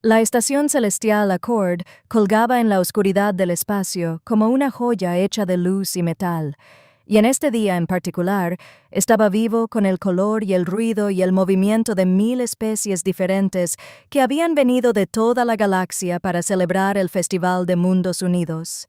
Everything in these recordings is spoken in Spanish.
La estación celestial Accord colgaba en la oscuridad del espacio como una joya hecha de luz y metal, y en este día en particular estaba vivo con el color y el ruido y el movimiento de 1000 especies diferentes que habían venido de toda la galaxia para celebrar el Festival de Mundos Unidos.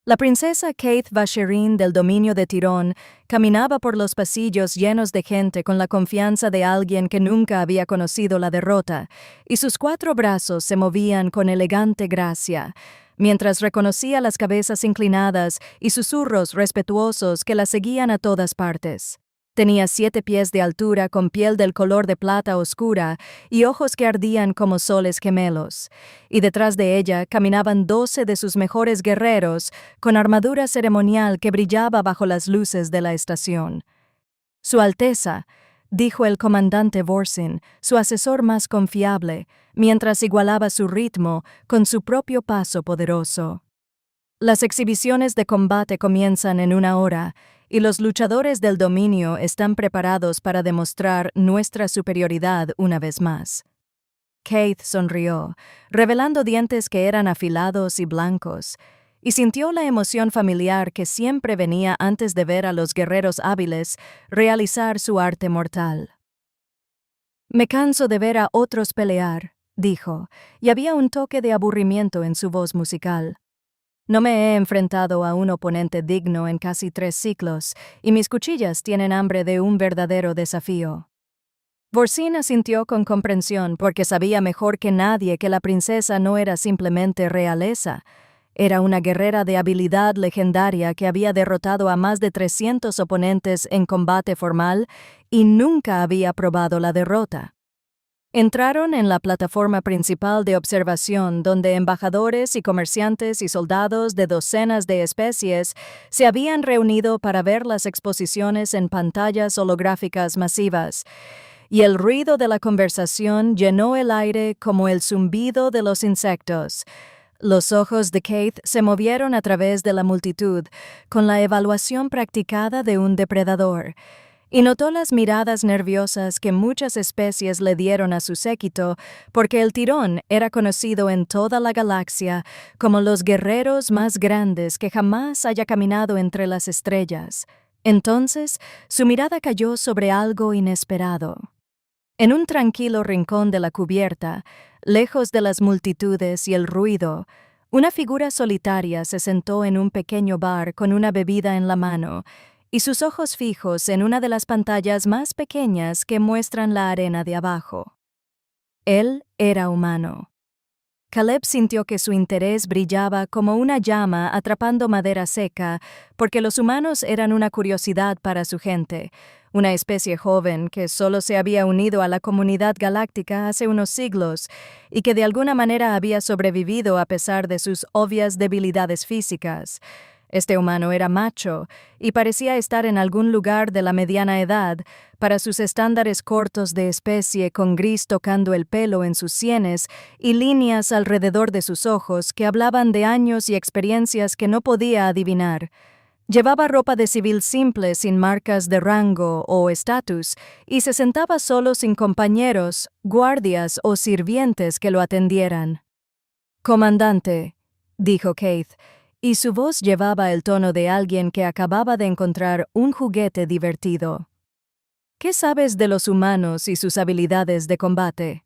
La princesa Kate Vacherin del dominio de Tirón caminaba por los pasillos llenos de gente con la confianza de alguien que nunca había conocido la derrota, y sus 4 brazos se movían con elegante gracia, mientras reconocía las cabezas inclinadas y susurros respetuosos que la seguían a todas partes. Tenía 7 pies de altura con piel del color de plata oscura y ojos que ardían como soles gemelos, y detrás de ella caminaban 12 de sus mejores guerreros con armadura ceremonial que brillaba bajo las luces de la estación. Su Alteza, dijo el comandante Vorsin, su asesor más confiable, mientras igualaba su ritmo con su propio paso poderoso. Las exhibiciones de combate comienzan en 1 hora, y los luchadores del dominio están preparados para demostrar nuestra superioridad una vez más. Kate sonrió, revelando dientes que eran afilados y blancos, y sintió la emoción familiar que siempre venía antes de ver a los guerreros hábiles realizar su arte mortal. «Me canso de ver a otros pelear», dijo, y había un toque de aburrimiento en su voz musical. «No me he enfrentado a un oponente digno en casi 3 siglos, y mis cuchillas tienen hambre de un verdadero desafío». Vorsin asintió con comprensión porque sabía mejor que nadie que la princesa no era simplemente realeza. Era una guerrera de habilidad legendaria que había derrotado a más de 300 oponentes en combate formal y nunca había probado la derrota. Entraron en la plataforma principal de observación donde embajadores y comerciantes y soldados de docenas de especies se habían reunido para ver las exposiciones en pantallas holográficas masivas, y el ruido de la conversación llenó el aire como el zumbido de los insectos. Los ojos de Kate se movieron a través de la multitud con la evaluación practicada de un depredador, y notó las miradas nerviosas que muchas especies le dieron a su séquito porque el Tirón era conocido en toda la galaxia como los guerreros más grandes que jamás haya caminado entre las estrellas. Entonces, su mirada cayó sobre algo inesperado. En un tranquilo rincón de la cubierta, lejos de las multitudes y el ruido, una figura solitaria se sentó en un pequeño bar con una bebida en la mano y sus ojos fijos en una de las pantallas más pequeñas que muestran la arena de abajo. Él era humano. Caleb sintió que su interés brillaba como una llama atrapando madera seca, porque los humanos eran una curiosidad para su gente, una especie joven que solo se había unido a la comunidad galáctica hace unos siglos y que de alguna manera había sobrevivido a pesar de sus obvias debilidades físicas. Este humano era macho y parecía estar en algún lugar de la mediana edad, para sus estándares cortos de especie con gris tocando el pelo en sus sienes y líneas alrededor de sus ojos que hablaban de años y experiencias que no podía adivinar. Llevaba ropa de civil simple sin marcas de rango o estatus y se sentaba solo sin compañeros, guardias o sirvientes que lo atendieran. «Comandante», dijo Kate, y su voz llevaba el tono de alguien que acababa de encontrar un juguete divertido. «¿Qué sabes de los humanos y sus habilidades de combate?»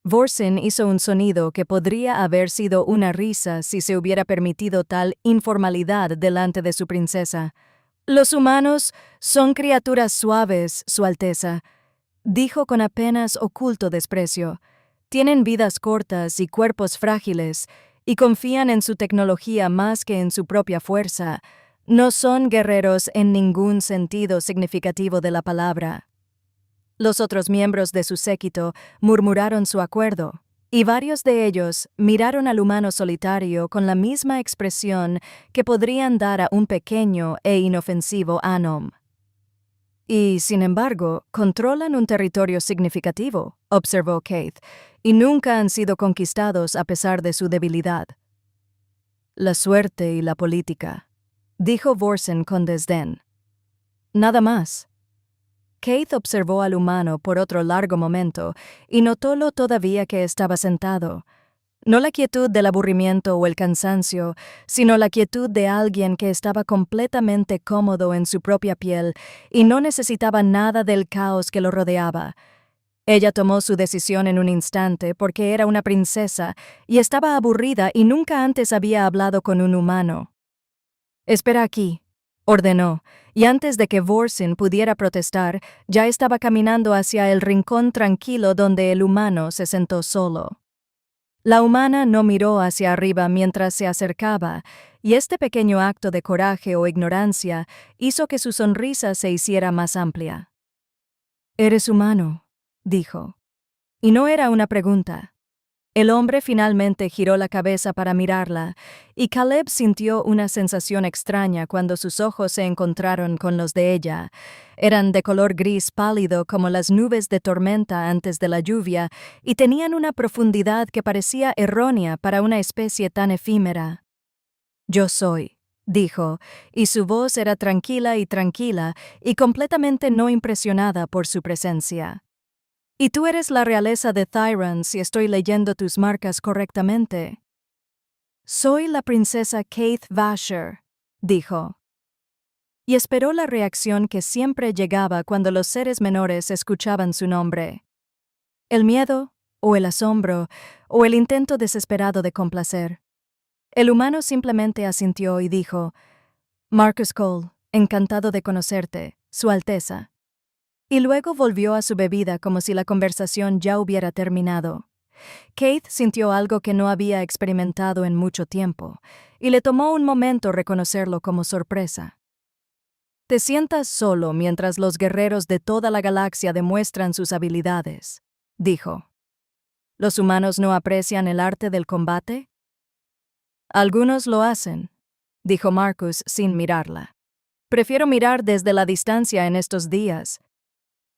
Vorsin hizo un sonido que podría haber sido una risa si se hubiera permitido tal informalidad delante de su princesa. «Los humanos son criaturas suaves, Su Alteza», dijo con apenas oculto desprecio. «Tienen vidas cortas y cuerpos frágiles, y confían en su tecnología más que en su propia fuerza. No son guerreros en ningún sentido significativo de la palabra». Los otros miembros de su séquito murmuraron su acuerdo, y varios de ellos miraron al humano solitario con la misma expresión que podrían dar a un pequeño e inofensivo Anom. «Y, sin embargo, controlan un territorio significativo», observó Kate, «y nunca han sido conquistados a pesar de su debilidad». «La suerte y la política», dijo Vorsin con desdén. «Nada más». Keith observó al humano por otro largo momento y notólo todavía que estaba sentado. No la quietud del aburrimiento o el cansancio, sino la quietud de alguien que estaba completamente cómodo en su propia piel y no necesitaba nada del caos que lo rodeaba. Ella tomó su decisión en un instante porque era una princesa y estaba aburrida y nunca antes había hablado con un humano. «Espera aquí», ordenó, y antes de que Vorsin pudiera protestar, ya estaba caminando hacia el rincón tranquilo donde el humano se sentó solo. La humana no miró hacia arriba mientras se acercaba, y este pequeño acto de coraje o ignorancia hizo que su sonrisa se hiciera más amplia. «Eres humano», dijo. Y no era una pregunta. El hombre finalmente giró la cabeza para mirarla, y Caleb sintió una sensación extraña cuando sus ojos se encontraron con los de ella. Eran de color gris pálido como las nubes de tormenta antes de la lluvia, y tenían una profundidad que parecía errónea para una especie tan efímera. «Yo soy», dijo, y su voz era tranquila y completamente no impresionada por su presencia. «Y tú eres la realeza de Thyron si estoy leyendo tus marcas correctamente». «Soy la princesa Keith Vasher», dijo. Y esperó la reacción que siempre llegaba cuando los seres menores escuchaban su nombre. El miedo, o el asombro, o el intento desesperado de complacer. El humano simplemente asintió y dijo: «Marcus Cole, encantado de conocerte, Su Alteza». Y luego volvió a su bebida como si la conversación ya hubiera terminado. Keith sintió algo que no había experimentado en mucho tiempo, y le tomó un momento reconocerlo como sorpresa. «Te sientas solo mientras los guerreros de toda la galaxia demuestran sus habilidades», dijo. «¿Los humanos no aprecian el arte del combate?» «Algunos lo hacen», dijo Marcus sin mirarla. «Prefiero mirar desde la distancia en estos días».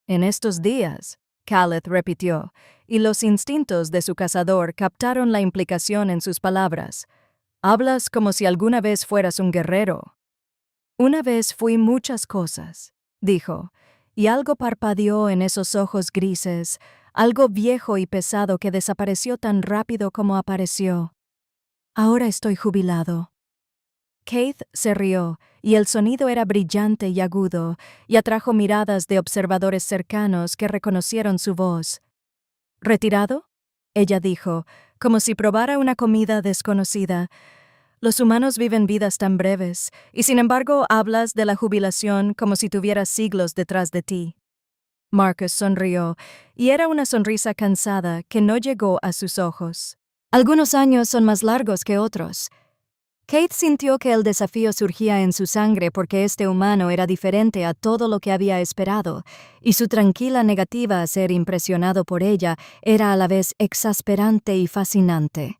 «En estos días», Caleb repitió, y los instintos de su cazador captaron la implicación en sus palabras. «Hablas como si alguna vez fueras un guerrero». «Una vez fui muchas cosas», dijo, y algo parpadeó en esos ojos grises, algo viejo y pesado que desapareció tan rápido como apareció. «Ahora estoy jubilado». Keith se rió, y el sonido era brillante y agudo, y atrajo miradas de observadores cercanos que reconocieron su voz. «¿Retirado?», ella dijo, como si probara una comida desconocida. «Los humanos viven vidas tan breves, y sin embargo hablas de la jubilación como si tuvieras siglos detrás de ti». Marcus sonrió, y era una sonrisa cansada que no llegó a sus ojos. «Algunos años son más largos que otros». Keith sintió que el desafío surgía en su sangre porque este humano era diferente a todo lo que había esperado, y su tranquila negativa a ser impresionado por ella era a la vez exasperante y fascinante.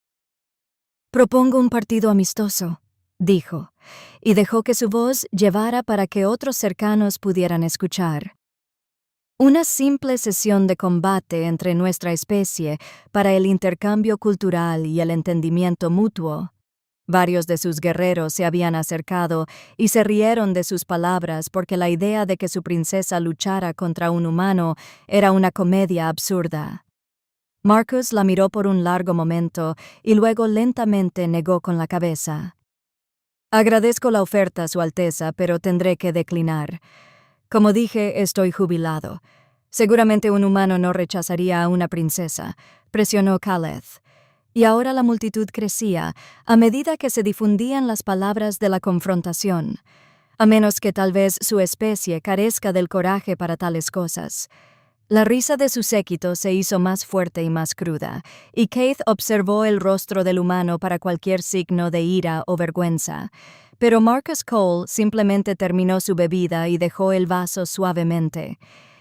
«Propongo un partido amistoso», dijo, y dejó que su voz llevara para que otros cercanos pudieran escuchar. «Una simple sesión de combate entre nuestra especie para el intercambio cultural y el entendimiento mutuo». Varios de sus guerreros se habían acercado y se rieron de sus palabras porque la idea de que su princesa luchara contra un humano era una comedia absurda. Marcus la miró por un largo momento y luego lentamente negó con la cabeza. «Agradezco la oferta, Su Alteza, pero tendré que declinar. Como dije, estoy jubilado. Seguramente un humano no rechazaría a una princesa», presionó Caleb. Y ahora la multitud crecía a medida que se difundían las palabras de la confrontación, a menos que tal vez su especie carezca del coraje para tales cosas. La risa de su séquito se hizo más fuerte y más cruda, y Keith observó el rostro del humano para cualquier signo de ira o vergüenza. Pero Marcus Cole simplemente terminó su bebida y dejó el vaso suavemente.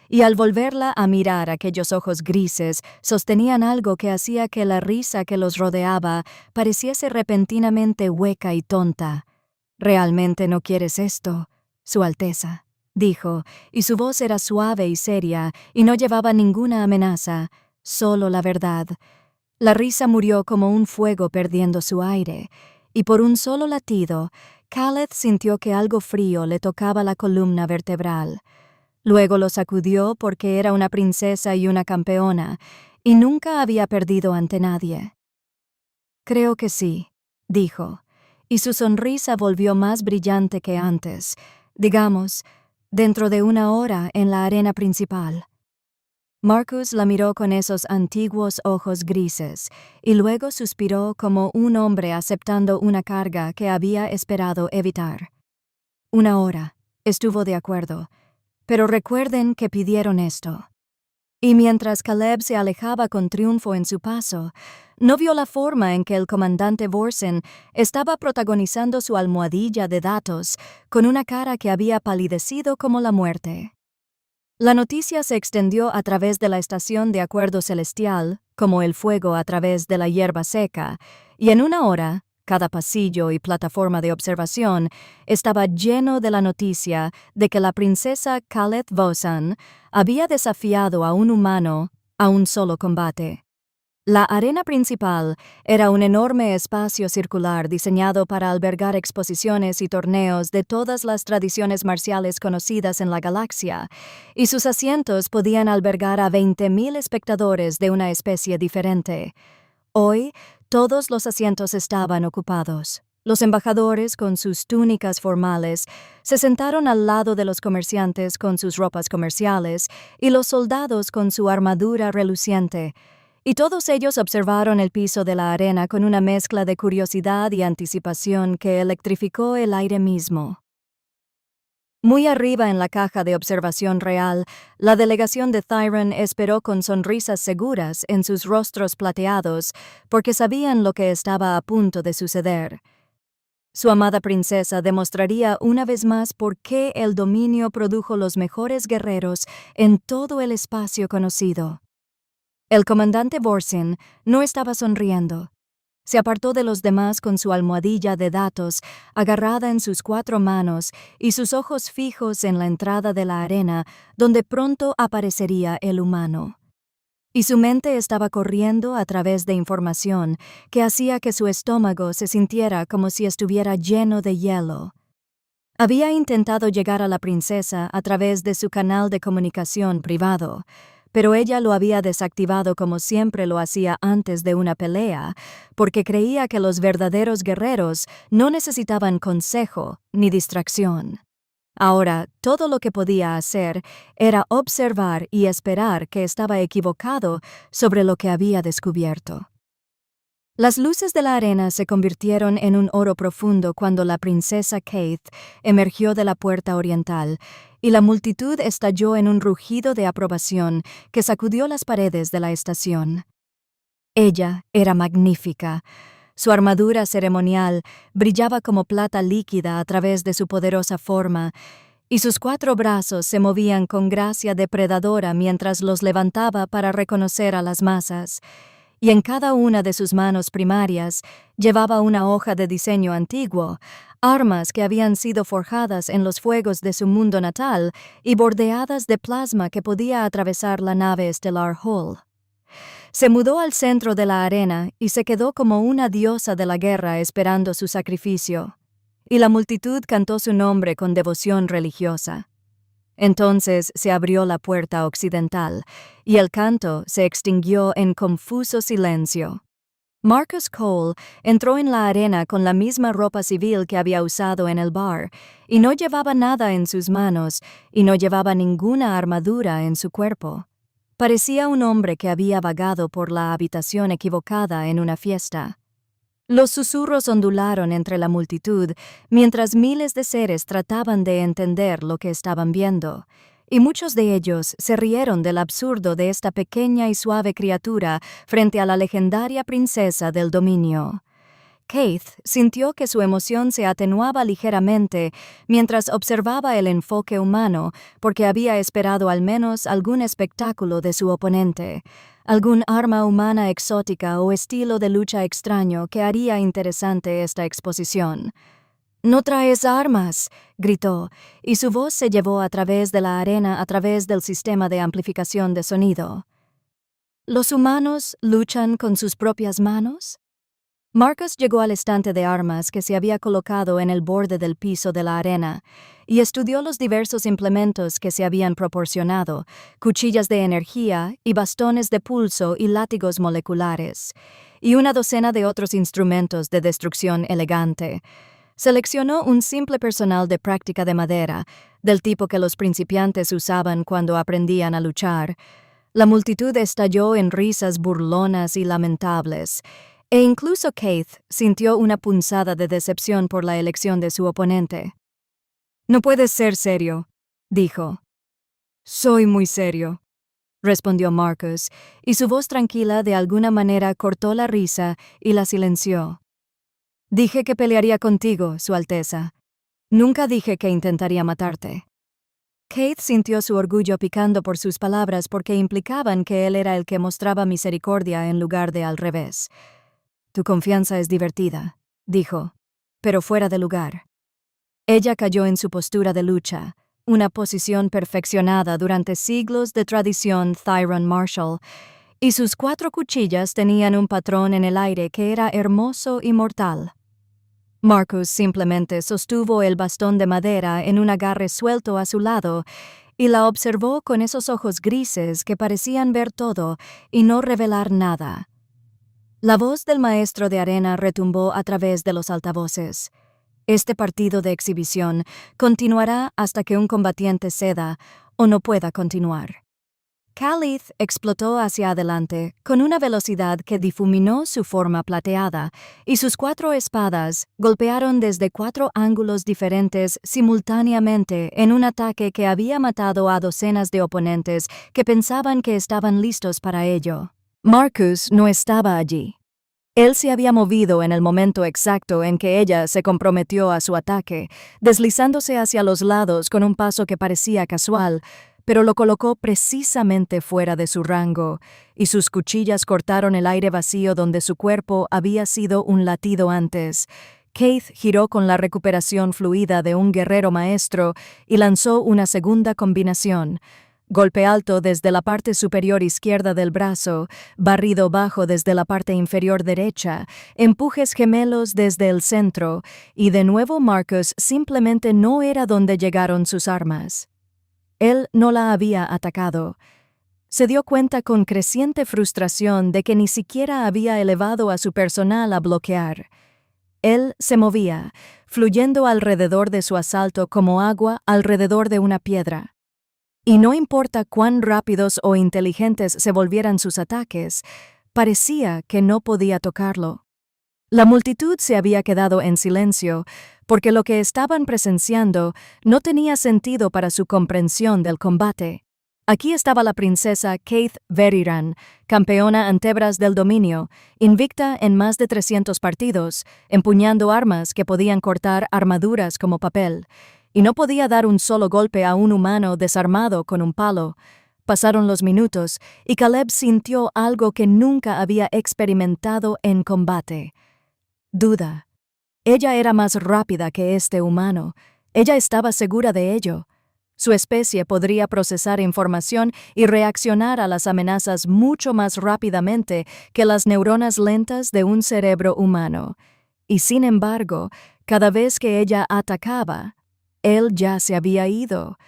Y al volverla a mirar, aquellos ojos grises sostenían algo que hacía que la risa que los rodeaba pareciese repentinamente hueca y tonta. «¿Realmente no quieres esto, Su Alteza?», dijo, y su voz era suave y seria y no llevaba ninguna amenaza, solo la verdad. La risa murió como un fuego perdiendo su aire, y por un solo latido, Caleb sintió que algo frío le tocaba la columna vertebral. Luego lo sacudió porque era una princesa y una campeona, y nunca había perdido ante nadie. Creo que sí, dijo, y su sonrisa volvió más brillante que antes, digamos, dentro de una hora en la arena principal. Marcus la miró con esos antiguos ojos grises, y luego suspiró como un hombre aceptando una carga que había esperado evitar. Una hora, estuvo de acuerdo, pero recuerden que pidieron esto. Y mientras Caleb se alejaba con triunfo en su paso, no vio la forma en que el comandante Vorsen estaba protagonizando su almohadilla de datos con una cara que había palidecido como la muerte. La noticia se extendió a través de la estación de acuerdo celestial, como el fuego a través de la hierba seca, y en una hora, cada pasillo y plataforma de observación estaba lleno de la noticia de que la princesa Khaleth Vosan había desafiado a un humano a un solo combate. La arena principal era un enorme espacio circular diseñado para albergar exposiciones y torneos de todas las tradiciones marciales conocidas en la galaxia, y sus asientos podían albergar a 20,000 espectadores de una especie diferente. Hoy, todos los asientos estaban ocupados. Los embajadores, con sus túnicas formales, se sentaron al lado de los comerciantes con sus ropas comerciales y los soldados con su armadura reluciente, y todos ellos observaron el piso de la arena con una mezcla de curiosidad y anticipación que electrificó el aire mismo. Muy arriba en la caja de observación real, la delegación de Thyron esperó con sonrisas seguras en sus rostros plateados porque sabían lo que estaba a punto de suceder. Su amada princesa demostraría una vez más por qué el dominio produjo los mejores guerreros en todo el espacio conocido. El comandante Vorsin no estaba sonriendo. Se apartó de los demás con su almohadilla de datos agarrada en sus 4 manos y sus ojos fijos en la entrada de la arena donde pronto aparecería el humano. Y su mente estaba corriendo a través de información que hacía que su estómago se sintiera como si estuviera lleno de hielo. Había intentado llegar a la princesa a través de su canal de comunicación privado, pero ella lo había desactivado como siempre lo hacía antes de una pelea, porque creía que los verdaderos guerreros no necesitaban consejo ni distracción. Ahora, todo lo que podía hacer era observar y esperar que estaba equivocado sobre lo que había descubierto. Las luces de la arena se convirtieron en un oro profundo cuando la princesa Kate emergió de la puerta oriental, y la multitud estalló en un rugido de aprobación que sacudió las paredes de la estación. Ella era magnífica. Su armadura ceremonial brillaba como plata líquida a través de su poderosa forma, y sus 4 brazos se movían con gracia depredadora mientras los levantaba para reconocer a las masas. Y en cada una de sus manos primarias llevaba una hoja de diseño antiguo, armas que habían sido forjadas en los fuegos de su mundo natal y bordeadas de plasma que podía atravesar la nave estelar Hull. Se mudó al centro de la arena y se quedó como una diosa de la guerra esperando su sacrificio, y la multitud cantó su nombre con devoción religiosa. Entonces se abrió la puerta occidental, y el canto se extinguió en confuso silencio. Marcus Cole entró en la arena con la misma ropa civil que había usado en el bar, y no llevaba nada en sus manos, y no llevaba ninguna armadura en su cuerpo. Parecía un hombre que había vagado por la habitación equivocada en una fiesta. Los susurros ondularon entre la multitud mientras miles de seres trataban de entender lo que estaban viendo, y muchos de ellos se rieron del absurdo de esta pequeña y suave criatura frente a la legendaria princesa del dominio. Keith sintió que su emoción se atenuaba ligeramente mientras observaba el enfoque humano porque había esperado al menos algún espectáculo de su oponente, algún arma humana exótica o estilo de lucha extraño que haría interesante esta exposición. «¡No traes armas!», gritó, y su voz se llevó a través de la arena a través del sistema de amplificación de sonido. ¿Los humanos luchan con sus propias manos? Marcus llegó al estante de armas que se había colocado en el borde del piso de la arena, y estudió los diversos implementos que se habían proporcionado, cuchillas de energía y bastones de pulso y látigos moleculares, y una docena de otros instrumentos de destrucción elegante. Seleccionó un simple personal de práctica de madera, del tipo que los principiantes usaban cuando aprendían a luchar. La multitud estalló en risas burlonas y lamentables, e incluso Keith sintió una punzada de decepción por la elección de su oponente. «No puedes ser serio», dijo. «Soy muy serio», respondió Marcus, y su voz tranquila de alguna manera cortó la risa y la silenció. «Dije que pelearía contigo, Su Alteza. Nunca dije que intentaría matarte». Keith sintió su orgullo picando por sus palabras porque implicaban que él era el que mostraba misericordia en lugar de al revés. «Tu confianza es divertida», dijo, «pero fuera de lugar». Ella cayó en su postura de lucha, una posición perfeccionada durante siglos de tradición Thyron Marshall, y sus 4 cuchillas tenían un patrón en el aire que era hermoso y mortal. Marcus simplemente sostuvo el bastón de madera en un agarre suelto a su lado y la observó con esos ojos grises que parecían ver todo y no revelar nada. La voz del maestro de arena retumbó a través de los altavoces. Este partido de exhibición continuará hasta que un combatiente ceda o no pueda continuar. Khalith explotó hacia adelante con una velocidad que difuminó su forma plateada, y sus 4 espadas golpearon desde 4 ángulos diferentes simultáneamente en un ataque que había matado a docenas de oponentes que pensaban que estaban listos para ello. Marcus no estaba allí. Él se había movido en el momento exacto en que ella se comprometió a su ataque, deslizándose hacia los lados con un paso que parecía casual, pero lo colocó precisamente fuera de su rango, y sus cuchillas cortaron el aire vacío donde su cuerpo había sido un latido antes. Keith giró con la recuperación fluida de un guerrero maestro y lanzó una segunda combinación. Golpe alto desde la parte superior izquierda del brazo, barrido bajo desde la parte inferior derecha, empujes gemelos desde el centro, y de nuevo Marcus simplemente no era donde llegaron sus armas. Él no la había atacado. Se dio cuenta con creciente frustración de que ni siquiera había elevado a su personal a bloquear. Él se movía, fluyendo alrededor de su asalto como agua alrededor de una piedra. Y no importa cuán rápidos o inteligentes se volvieran sus ataques, parecía que no podía tocarlo. La multitud se había quedado en silencio, porque lo que estaban presenciando no tenía sentido para su comprensión del combate. Aquí estaba la princesa Keith Veriran, campeona ante Tebras del dominio, invicta en más de 300 partidos, empuñando armas que podían cortar armaduras como papel, y no podía dar un solo golpe a un humano desarmado con un palo. Pasaron los minutos, y Caleb sintió algo que nunca había experimentado en combate. Duda. Ella era más rápida que este humano. Ella estaba segura de ello. Su especie podría procesar información y reaccionar a las amenazas mucho más rápidamente que las neuronas lentas de un cerebro humano. Y sin embargo, cada vez que ella atacaba, él ya se había ido,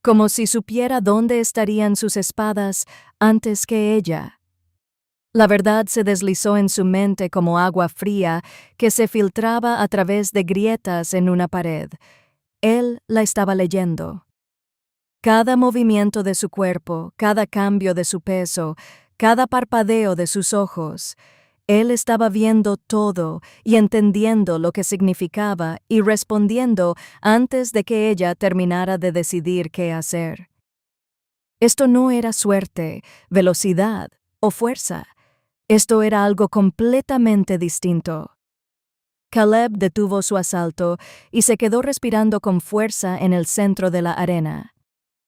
como si supiera dónde estarían sus espadas antes que ella. La verdad se deslizó en su mente como agua fría que se filtraba a través de grietas en una pared. Él la estaba leyendo. Cada movimiento de su cuerpo, cada cambio de su peso, cada parpadeo de sus ojos. Él estaba viendo todo y entendiendo lo que significaba y respondiendo antes de que ella terminara de decidir qué hacer. Esto no era suerte, velocidad o fuerza. Esto era algo completamente distinto. Caleb detuvo su asalto y se quedó respirando con fuerza en el centro de la arena.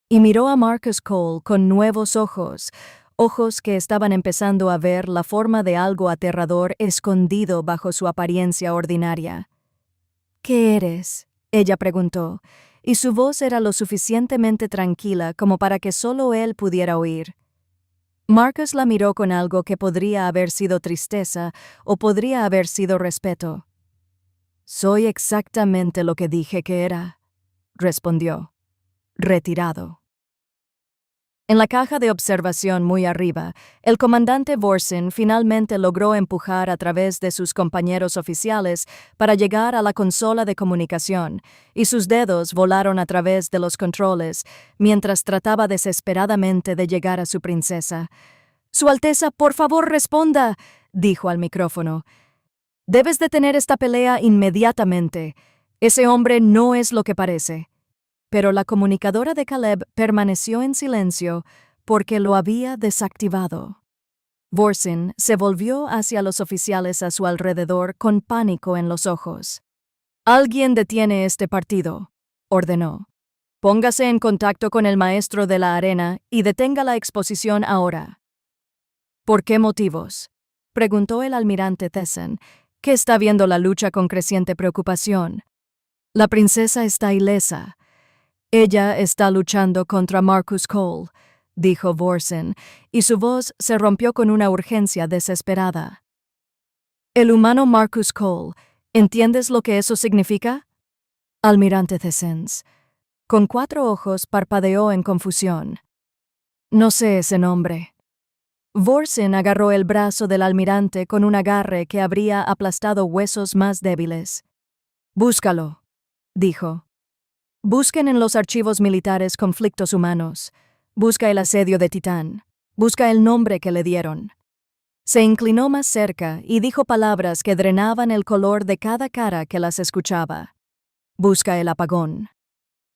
Y miró a Marcus Cole con nuevos ojos, ojos que estaban empezando a ver la forma de algo aterrador escondido bajo su apariencia ordinaria. «¿Qué eres?», ella preguntó, y su voz era lo suficientemente tranquila como para que solo él pudiera oír. Marcus la miró con algo que podría haber sido tristeza o podría haber sido respeto. «Soy exactamente lo que dije que era», respondió. Retirado. En la caja de observación muy arriba, el comandante Vorsin finalmente logró empujar a través de sus compañeros oficiales para llegar a la consola de comunicación, y sus dedos volaron a través de los controles mientras trataba desesperadamente de llegar a su princesa. «Su Alteza, por favor, responda», dijo al micrófono. «Debes detener esta pelea inmediatamente. Ese hombre no es lo que parece». Pero la comunicadora de Caleb permaneció en silencio porque lo había desactivado. Vorsin se volvió hacia los oficiales a su alrededor con pánico en los ojos. «Alguien detiene este partido», ordenó. «Póngase en contacto con el maestro de la arena y detenga la exposición ahora». «¿Por qué motivos?», preguntó el almirante Thesen, que está viendo la lucha con creciente preocupación. «La princesa está ilesa. Ella está luchando contra Marcus Cole», dijo Vorsin, y su voz se rompió con una urgencia desesperada. «El humano Marcus Cole, ¿entiendes lo que eso significa?», almirante Thesens. Con 4 ojos parpadeó en confusión. «No sé ese nombre». Vorsin agarró el brazo del almirante con un agarre que habría aplastado huesos más débiles. «Búscalo», dijo. «Busquen en los archivos militares conflictos humanos. Busca el asedio de Titán. Busca el nombre que le dieron». Se inclinó más cerca y dijo palabras que drenaban el color de cada cara que las escuchaba. «Busca el apagón».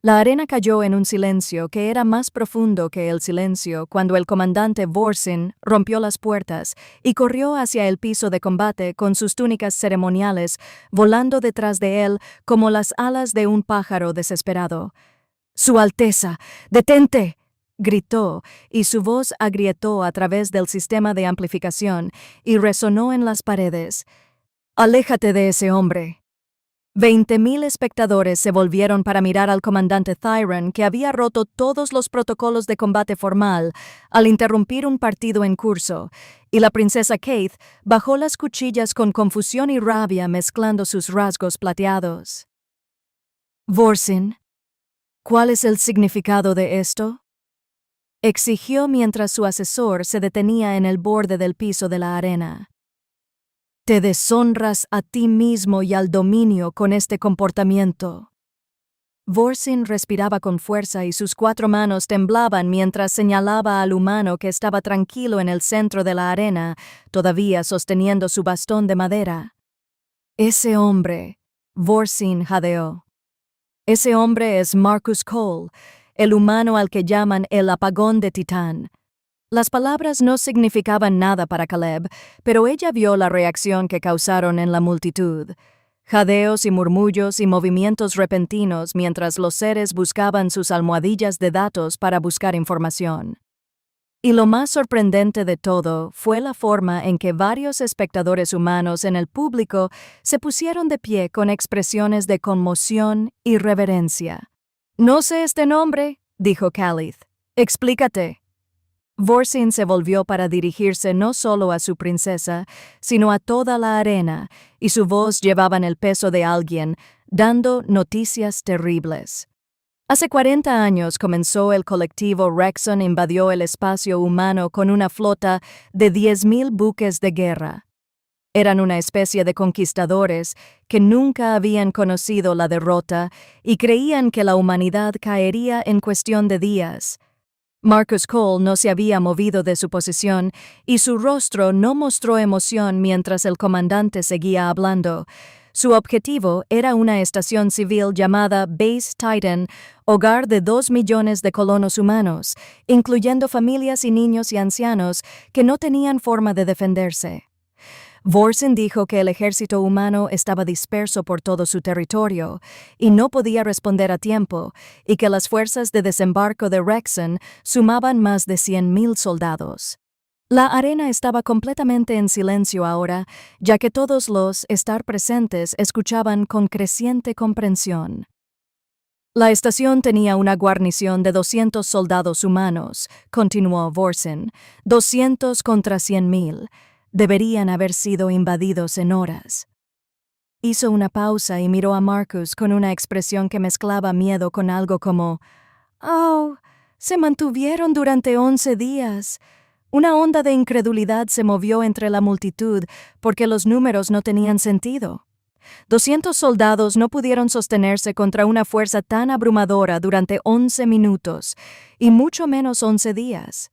La arena cayó en un silencio que era más profundo que el silencio cuando el comandante Vorsin rompió las puertas y corrió hacia el piso de combate con sus túnicas ceremoniales volando detrás de él como las alas de un pájaro desesperado. «Su Alteza, detente», gritó, y su voz agrietó a través del sistema de amplificación y resonó en las paredes. «Aléjate de ese hombre». 20.000 espectadores se volvieron para mirar al comandante Thyron, que había roto todos los protocolos de combate formal al interrumpir un partido en curso, y la princesa Kate bajó las cuchillas con confusión y rabia mezclando sus rasgos plateados. «Vorsin, ¿cuál es el significado de esto?», exigió mientras su asesor se detenía en el borde del piso de la arena. «Te deshonras a ti mismo y al dominio con este comportamiento». Vorsin respiraba con fuerza y sus 4 manos temblaban mientras señalaba al humano que estaba tranquilo en el centro de la arena, todavía sosteniendo su bastón de madera. «Ese hombre», Vorsin jadeó. «Ese hombre es Marcus Cole, el humano al que llaman el apagón de Titán». Las palabras no significaban nada para Caleb, pero ella vio la reacción que causaron en la multitud. Jadeos y murmullos y movimientos repentinos mientras los seres buscaban sus almohadillas de datos para buscar información. Y lo más sorprendente de todo fue la forma en que varios espectadores humanos en el público se pusieron de pie con expresiones de conmoción y reverencia. «No sé este nombre», dijo Calith. «Explícate». Vorsin se volvió para dirigirse no solo a su princesa, sino a toda la arena, y su voz llevaba el peso de alguien, dando noticias terribles. Hace 40 años comenzó el colectivo Rexon invadió el espacio humano con una flota de 10.000 buques de guerra. Eran una especie de conquistadores que nunca habían conocido la derrota y creían que la humanidad caería en cuestión de días. Marcus Cole no se había movido de su posición y su rostro no mostró emoción mientras el comandante seguía hablando. Su objetivo era una estación civil llamada Base Titan, hogar de 2 millones de colonos humanos, incluyendo familias y niños y ancianos que no tenían forma de defenderse. Vorsin dijo que el ejército humano estaba disperso por todo su territorio y no podía responder a tiempo, y que las fuerzas de desembarco de Rexon sumaban más de 100.000 soldados. La arena estaba completamente en silencio ahora, ya que todos los estar presentes escuchaban con creciente comprensión. «La estación tenía una guarnición de 200 soldados humanos», continuó Vorsin, «200 contra 100.000. Deberían haber sido invadidos en horas». Hizo una pausa y miró a Marcus con una expresión que mezclaba miedo con algo como «Oh, se mantuvieron durante 11 días». Una onda de incredulidad se movió entre la multitud porque los números no tenían sentido. 200 soldados no pudieron sostenerse contra una fuerza tan abrumadora durante 11 minutos, y mucho menos 11 días.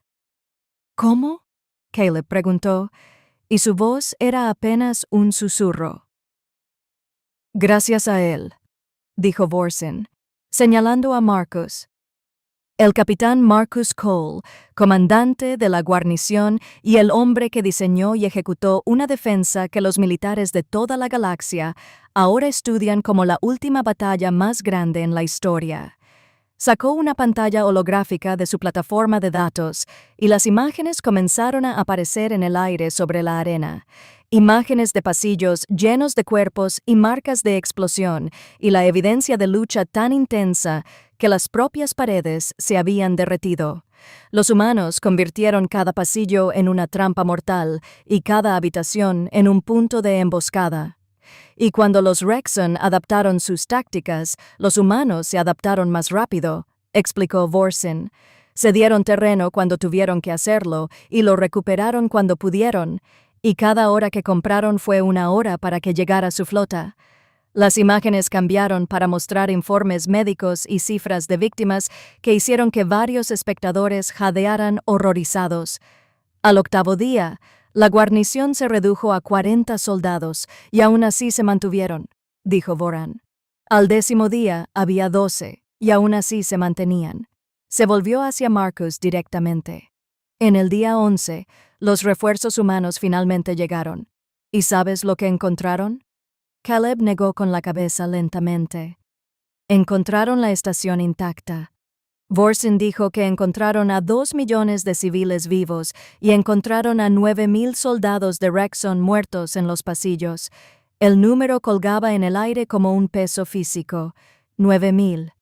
¿Cómo? Caleb preguntó, y su voz era apenas un susurro. Gracias a él, dijo Vorsin, señalando a Marcus. El capitán Marcus Cole, comandante de la guarnición y el hombre que diseñó y ejecutó una defensa que los militares de toda la galaxia ahora estudian como la última batalla más grande en la historia. Sacó una pantalla holográfica de su plataforma de datos y las imágenes comenzaron a aparecer en el aire sobre la arena. Imágenes de pasillos llenos de cuerpos y marcas de explosión y la evidencia de lucha tan intensa que las propias paredes se habían derretido. Los humanos convirtieron cada pasillo en una trampa mortal y cada habitación en un punto de emboscada. Y cuando los Rexon adaptaron sus tácticas, los humanos se adaptaron más rápido, explicó Vorsin. Se dieron terreno cuando tuvieron que hacerlo y lo recuperaron cuando pudieron, y cada hora que compraron fue una hora para que llegara su flota. Las imágenes cambiaron para mostrar informes médicos y cifras de víctimas que hicieron que varios espectadores jadearan horrorizados. Al octavo día, la guarnición se redujo a 40 soldados y aún así se mantuvieron, dijo Voran. Al 10º día había 12 y aún así se mantenían. Se volvió hacia Marcus directamente. En el día 11, los refuerzos humanos finalmente llegaron. ¿Y sabes lo que encontraron? Caleb negó con la cabeza lentamente. Encontraron la estación intacta. Vorsin dijo que encontraron a 2 millones de civiles vivos y encontraron a 9,000 soldados de Rexon muertos en los pasillos. El número colgaba en el aire como un peso físico. 9,000.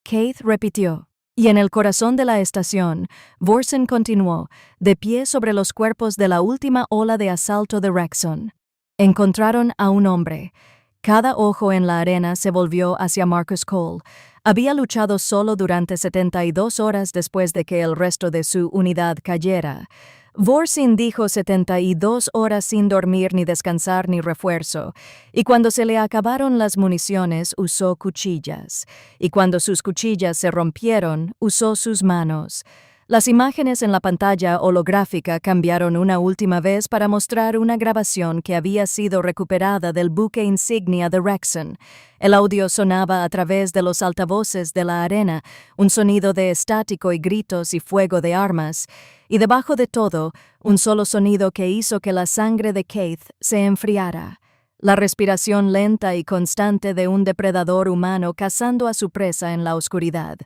Keith repitió. Y en el corazón de la estación, Vorsin continuó, de pie sobre los cuerpos de la última ola de asalto de Rexon. Encontraron a un hombre. Cada ojo en la arena se volvió hacia Marcus Cole. Había luchado solo durante 72 horas después de que el resto de su unidad cayera. Vorsin dijo 72 horas sin dormir ni descansar ni refuerzo, y cuando se le acabaron las municiones usó cuchillas, y cuando sus cuchillas se rompieron usó sus manos. Las imágenes en la pantalla holográfica cambiaron una última vez para mostrar una grabación que había sido recuperada del buque insignia de Rexon. El audio sonaba a través de los altavoces de la arena, un sonido de estático y gritos y fuego de armas, y debajo de todo, un solo sonido que hizo que la sangre de Keith se enfriara. La respiración lenta y constante de un depredador humano cazando a su presa en la oscuridad.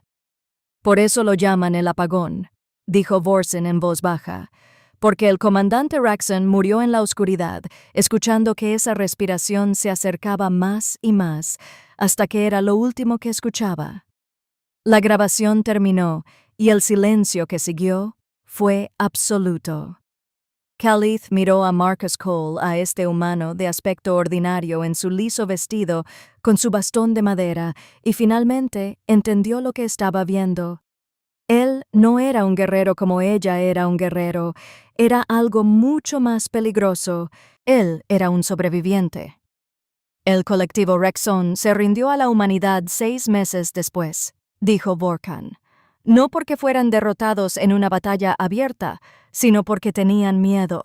Por eso lo llaman el apagón, dijo Vorsin en voz baja, porque el comandante Rexon murió en la oscuridad, escuchando que esa respiración se acercaba más y más, hasta que era lo último que escuchaba. La grabación terminó, y el silencio que siguió fue absoluto. Calith miró a Marcus Cole, a este humano de aspecto ordinario en su liso vestido, con su bastón de madera, y finalmente entendió lo que estaba viendo. Él no era un guerrero como ella era un guerrero, era algo mucho más peligroso. Él era un sobreviviente. El colectivo Rexon se rindió a la humanidad 6 meses después, dijo Vorkan. No porque fueran derrotados en una batalla abierta, sino porque tenían miedo.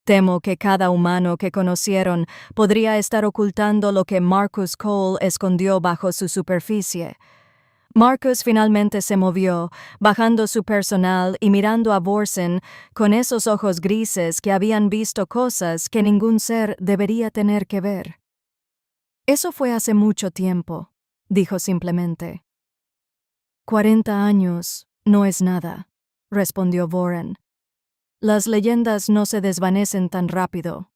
Temo que cada humano que conocieron podría estar ocultando lo que Marcus Cole escondió bajo su superficie. Marcus finalmente se movió, bajando su personal y mirando a Vorsin con esos ojos grises que habían visto cosas que ningún ser debería tener que ver. Eso fue hace mucho tiempo, dijo simplemente. 40 años no es nada, respondió Voran. Las leyendas no se desvanecen tan rápido.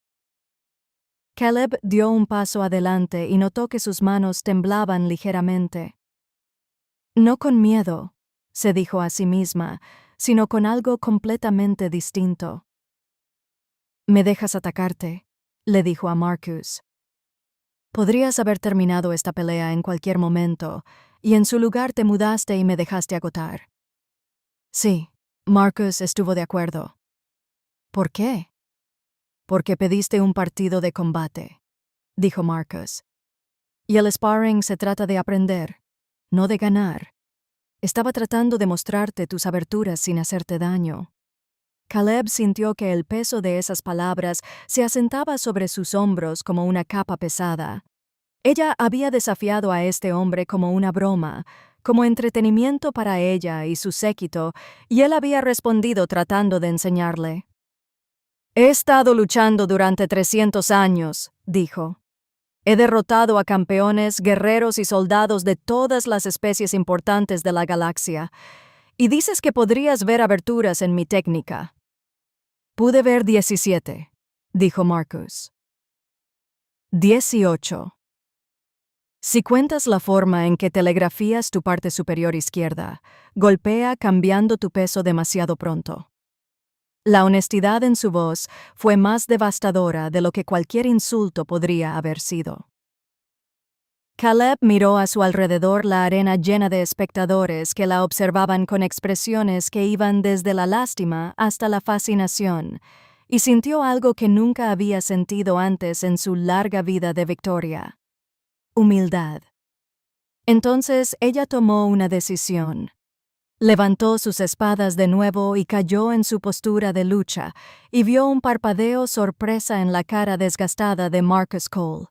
Caleb dio un paso adelante y notó que sus manos temblaban ligeramente. No con miedo, se dijo a sí misma, sino con algo completamente distinto. «¿Me dejas atacarte?», le dijo a Marcus. Podrías haber terminado esta pelea en cualquier momento, y en su lugar te mudaste y me dejaste agotar. Sí, Marcus estuvo de acuerdo. ¿Por qué? Porque pediste un partido de combate, dijo Marcus. Y el sparring se trata de aprender, no de ganar. Estaba tratando de mostrarte tus aberturas sin hacerte daño. Caleb sintió que el peso de esas palabras se asentaba sobre sus hombros como una capa pesada. Ella había desafiado a este hombre como una broma, como entretenimiento para ella y su séquito, y él había respondido tratando de enseñarle. «He estado luchando durante 300 años», dijo. «He derrotado a campeones, guerreros y soldados de todas las especies importantes de la galaxia, y dices que podrías ver aberturas en mi técnica». «Pude ver 17», dijo Marcus. 18. Si cuentas la forma en que telegrafías tu parte superior izquierda, golpea cambiando tu peso demasiado pronto. La honestidad en su voz fue más devastadora de lo que cualquier insulto podría haber sido. Caleb miró a su alrededor la arena llena de espectadores que la observaban con expresiones que iban desde la lástima hasta la fascinación, y sintió algo que nunca había sentido antes en su larga vida de victoria: humildad. Entonces ella tomó una decisión. Levantó sus espadas de nuevo y cayó en su postura de lucha, y vio un parpadeo sorpresa en la cara desgastada de Marcus Cole.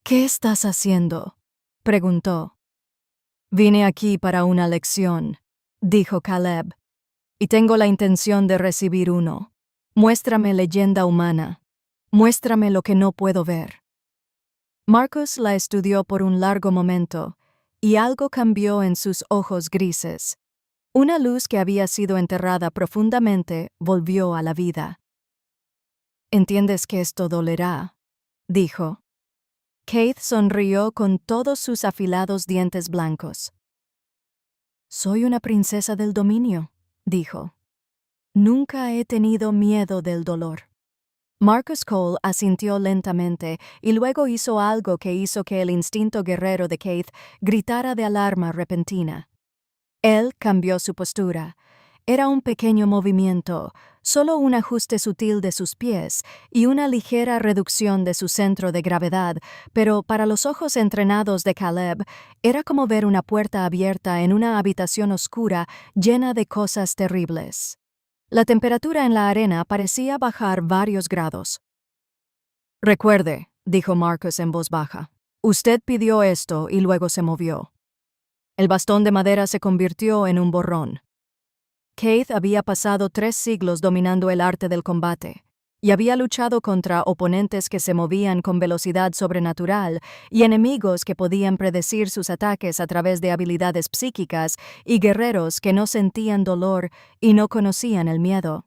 «¿Qué estás haciendo?», preguntó. «Vine aquí para una lección», dijo Caleb, «y tengo la intención de recibir uno. Muéstrame leyenda humana. Muéstrame lo que no puedo ver». Marcus la estudió por un largo momento, y algo cambió en sus ojos grises. Una luz que había sido enterrada profundamente volvió a la vida. «¿Entiendes que esto dolerá?», dijo. Keith sonrió con todos sus afilados dientes blancos. «Soy una princesa del dominio», dijo. «Nunca he tenido miedo del dolor». Marcus Cole asintió lentamente y luego hizo algo que hizo que el instinto guerrero de Keith gritara de alarma repentina. Él cambió su postura. Era un pequeño movimiento, solo un ajuste sutil de sus pies y una ligera reducción de su centro de gravedad, pero para los ojos entrenados de Caleb era como ver una puerta abierta en una habitación oscura llena de cosas terribles. La temperatura en la arena parecía bajar varios grados. «Recuerde», dijo Marcus en voz baja, «usted pidió esto y luego se movió». El bastón de madera se convirtió en un borrón. Keith había pasado 3 siglos dominando el arte del combate, y había luchado contra oponentes que se movían con velocidad sobrenatural y enemigos que podían predecir sus ataques a través de habilidades psíquicas y guerreros que no sentían dolor y no conocían el miedo.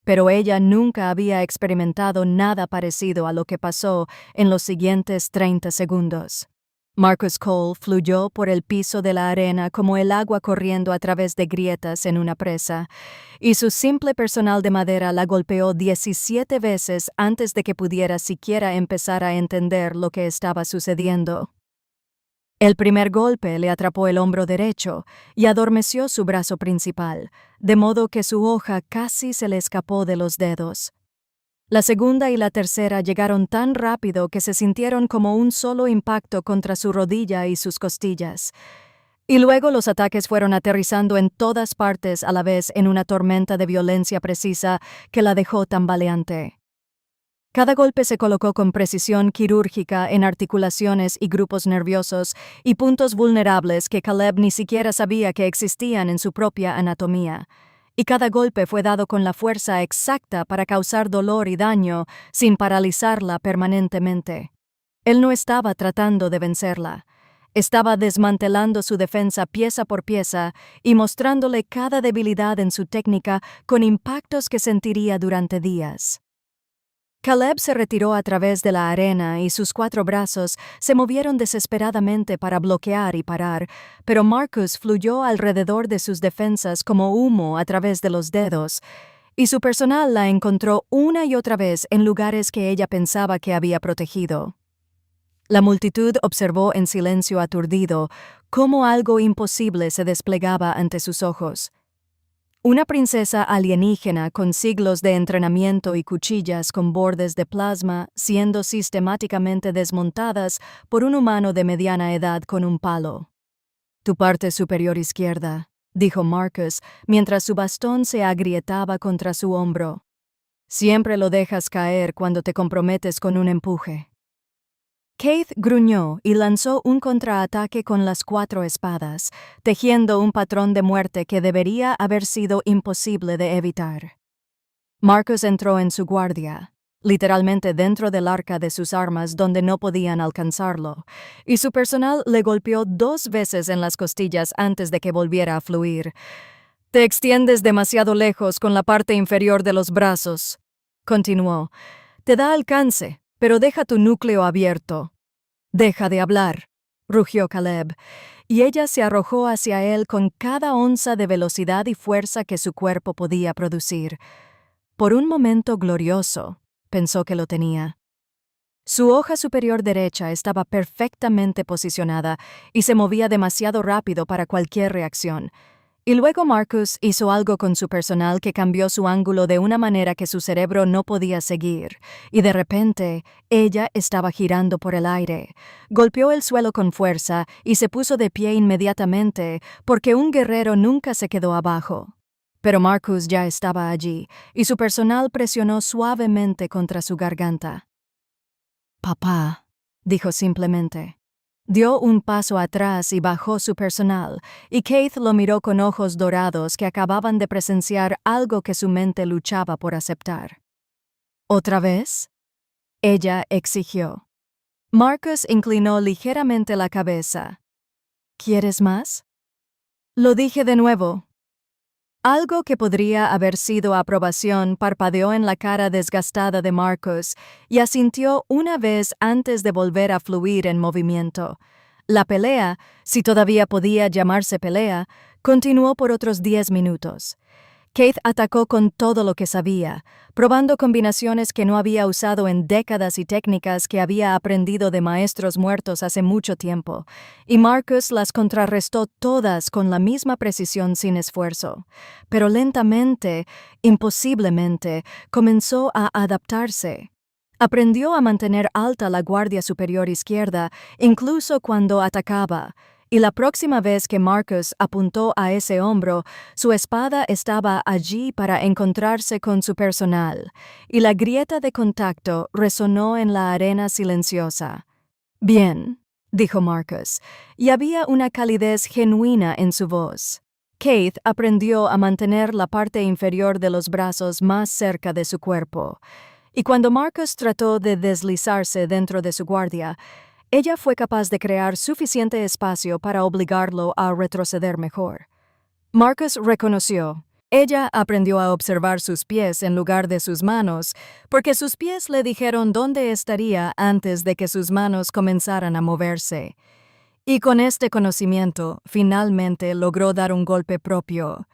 Pero ella nunca había experimentado nada parecido a lo que pasó en los siguientes 30 segundos. Marcus Cole fluyó por el piso de la arena como el agua corriendo a través de grietas en una presa, y su simple personal de madera la golpeó 17 veces antes de que pudiera siquiera empezar a entender lo que estaba sucediendo. El primer golpe le atrapó el hombro derecho y adormeció su brazo principal, de modo que su hoja casi se le escapó de los dedos. La segunda y la tercera llegaron tan rápido que se sintieron como un solo impacto contra su rodilla y sus costillas. Y luego los ataques fueron aterrizando en todas partes a la vez en una tormenta de violencia precisa que la dejó tambaleante. Cada golpe se colocó con precisión quirúrgica en articulaciones y grupos nerviosos y puntos vulnerables que Caleb ni siquiera sabía que existían en su propia anatomía. Y cada golpe fue dado con la fuerza exacta para causar dolor y daño sin paralizarla permanentemente. Él no estaba tratando de vencerla. Estaba desmantelando su defensa pieza por pieza y mostrándole cada debilidad en su técnica con impactos que sentiría durante días. Caleb se retiró a través de la arena y sus 4 brazos se movieron desesperadamente para bloquear y parar, pero Marcus fluyó alrededor de sus defensas como humo a través de los dedos, y su personal la encontró una y otra vez en lugares que ella pensaba que había protegido. La multitud observó en silencio aturdido cómo algo imposible se desplegaba ante sus ojos. Una princesa alienígena con siglos de entrenamiento y cuchillas con bordes de plasma siendo sistemáticamente desmontadas por un humano de mediana edad con un palo. «Tu parte superior izquierda», dijo Marcus, mientras su bastón se agrietaba contra su hombro. «Siempre lo dejas caer cuando te comprometes con un empuje». Keith gruñó y lanzó un contraataque con las 4 espadas, tejiendo un patrón de muerte que debería haber sido imposible de evitar. Marcus entró en su guardia, literalmente dentro del arca de sus armas donde no podían alcanzarlo, y su personal le golpeó 2 veces en las costillas antes de que volviera a fluir. «Te extiendes demasiado lejos con la parte inferior de los brazos», continuó. «Te da alcance, pero deja tu núcleo abierto». «Deja de hablar», rugió Caleb, y ella se arrojó hacia él con cada onza de velocidad y fuerza que su cuerpo podía producir. Por un momento glorioso, pensó que lo tenía. Su hoja superior derecha estaba perfectamente posicionada y se movía demasiado rápido para cualquier reacción. Y luego Marcus hizo algo con su personal que cambió su ángulo de una manera que su cerebro no podía seguir, y de repente ella estaba girando por el aire. Golpeó el suelo con fuerza y se puso de pie inmediatamente, porque un guerrero nunca se quedó abajo. Pero Marcus ya estaba allí, y su personal presionó suavemente contra su garganta. «Papá», dijo simplemente. Dio un paso atrás y bajó su personal, y Keith lo miró con ojos dorados que acababan de presenciar algo que su mente luchaba por aceptar. «¿Otra vez?», ella exigió. Marcus inclinó ligeramente la cabeza. «¿Quieres más?». «Lo dije de nuevo». Algo que podría haber sido aprobación parpadeó en la cara desgastada de Marcus y asintió una vez antes de volver a fluir en movimiento. La pelea, si todavía podía llamarse pelea, continuó por otros 10 minutos. Keith atacó con todo lo que sabía, probando combinaciones que no había usado en décadas y técnicas que había aprendido de maestros muertos hace mucho tiempo, y Marcus las contrarrestó todas con la misma precisión sin esfuerzo. Pero lentamente, imposiblemente, comenzó a adaptarse. Aprendió a mantener alta la guardia superior izquierda, incluso cuando atacaba, y la próxima vez que Marcus apuntó a ese hombro, su espada estaba allí para encontrarse con su personal, y la grieta de contacto resonó en la arena silenciosa. «Bien», dijo Marcus, y había una calidez genuina en su voz. Keith aprendió a mantener la parte inferior de los brazos más cerca de su cuerpo, y cuando Marcus trató de deslizarse dentro de su guardia, ella fue capaz de crear suficiente espacio para obligarlo a retroceder mejor. Marcus reconoció. Ella aprendió a observar sus pies en lugar de sus manos, porque sus pies le dijeron dónde estaría antes de que sus manos comenzaran a moverse. Y con este conocimiento, finalmente logró dar un golpe propio.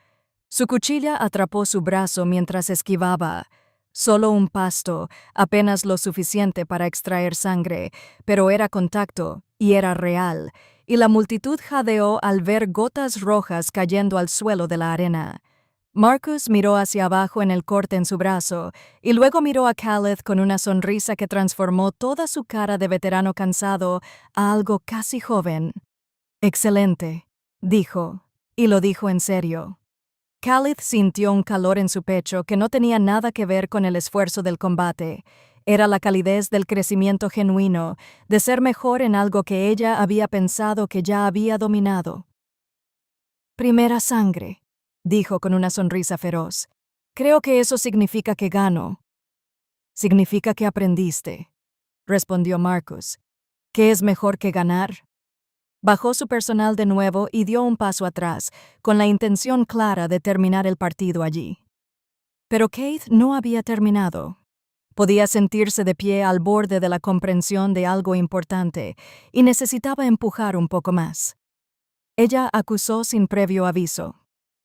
Su cuchilla atrapó su brazo mientras esquivaba. Solo un pasto, apenas lo suficiente para extraer sangre, pero era contacto, y era real, y la multitud jadeó al ver gotas rojas cayendo al suelo de la arena. Marcus miró hacia abajo en el corte en su brazo, y luego miró a Caleb con una sonrisa que transformó toda su cara de veterano cansado a algo casi joven. «Excelente», dijo, y lo dijo en serio. Caleb sintió un calor en su pecho que no tenía nada que ver con el esfuerzo del combate. Era la calidez del crecimiento genuino, de ser mejor en algo que ella había pensado que ya había dominado. «Primera sangre», dijo con una sonrisa feroz. «Creo que eso significa que gano». «Significa que aprendiste», respondió Marcus. «¿Qué es mejor que ganar?» Bajó su personal de nuevo y dio un paso atrás, con la intención clara de terminar el partido allí. Pero Keith no había terminado. Podía sentirse de pie al borde de la comprensión de algo importante y necesitaba empujar un poco más. Ella acusó sin previo aviso.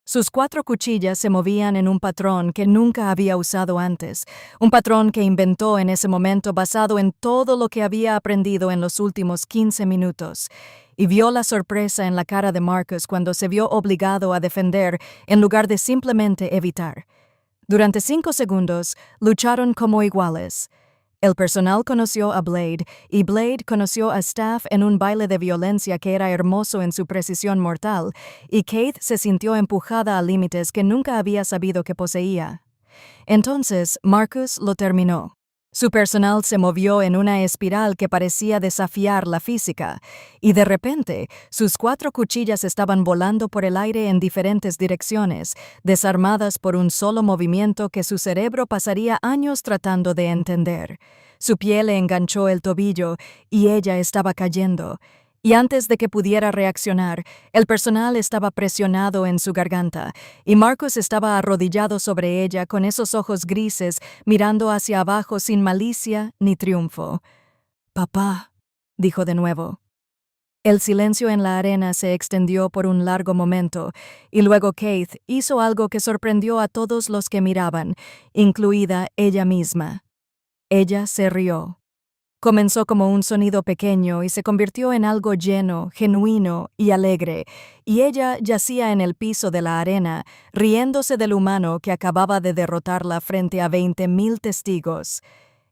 Sus 4 cuchillas se movían en un patrón que nunca había usado antes, un patrón que inventó en ese momento basado en todo lo que había aprendido en los últimos 15 minutos, y vio la sorpresa en la cara de Marcus cuando se vio obligado a defender en lugar de simplemente evitar. Durante 5 segundos, lucharon como iguales. El personal conoció a Blade y Blade conoció a Staff en un baile de violencia que era hermoso en su precisión mortal, y Kate se sintió empujada a límites que nunca había sabido que poseía. Entonces, Marcus lo terminó. Su personal se movió en una espiral que parecía desafiar la física, y de repente, sus 4 cuchillas estaban volando por el aire en diferentes direcciones, desarmadas por un solo movimiento que su cerebro pasaría años tratando de entender. Su piel le enganchó el tobillo, y ella estaba cayendo. Y antes de que pudiera reaccionar, el personal estaba presionado en su garganta, y Marcus estaba arrodillado sobre ella con esos ojos grises mirando hacia abajo sin malicia ni triunfo. «Papá», dijo de nuevo. El silencio en la arena se extendió por un largo momento, y luego Kate hizo algo que sorprendió a todos los que miraban, incluida ella misma. Ella se rió. Comenzó como un sonido pequeño y se convirtió en algo lleno, genuino y alegre, y ella yacía en el piso de la arena, riéndose del humano que acababa de derrotarla frente a 20,000 testigos.